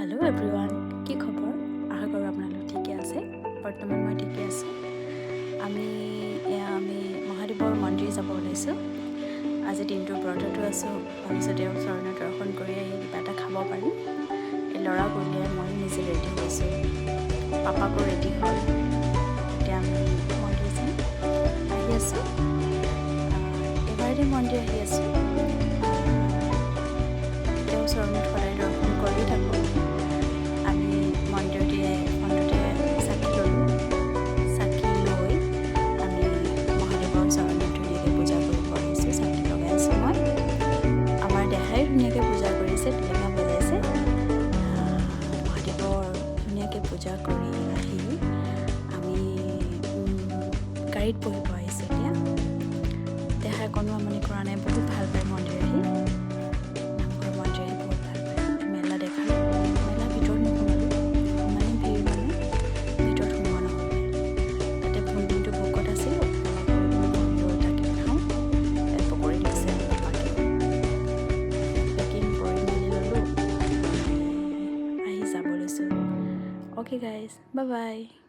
Hello everyone কি খবৰ আশা কৰোঁ আপোনালোক ঠিকে আছে বৰ্তমান মই ঠিকে আছোঁ আমি মহাদেৱৰ মন্দিৰ যাব ওলাইছোঁ আজি দিনটো ব্ৰততো আছোঁ ভাবিছোঁ তেওঁৰ চৰণত দৰ্শন কৰি আহি কিবা এটা খাব পাৰিম এই ল'ৰাক উলিয়াই মই নিজে ৰেডি হৈছোঁ পাপাকো ৰেডি হ'ল এতিয়া আমি মন্দিৰ যাম আহি আছোঁ এবাৰতে মন্দিৰ আহি আছোঁ তেওঁৰ চৰণত সদায় দৰ্শন কৰি থাকোঁ আমি মন্দিৰতে ফোনতে চাকি ল'লোঁ চাকি লৈ আমি মহাদেৱৰ চৰণত ধুনীয়াকৈ পূজা কৰিব আহিছোঁ চাকি লগাই আছোঁ মই আমাৰ দেহাই ধুনীয়াকৈ পূজা কৰিছে টিলিঙা বজাইছে মহাদেৱৰ ধুনীয়াকৈ পূজা কৰি আহি আমি গাড়ীত বহিব আহিছোঁ এতিয়া দেহাই কোনো আমনি কৰা নাই বহুত ভাল পায় মন্দিৰ আহি Okay guys, bye bye.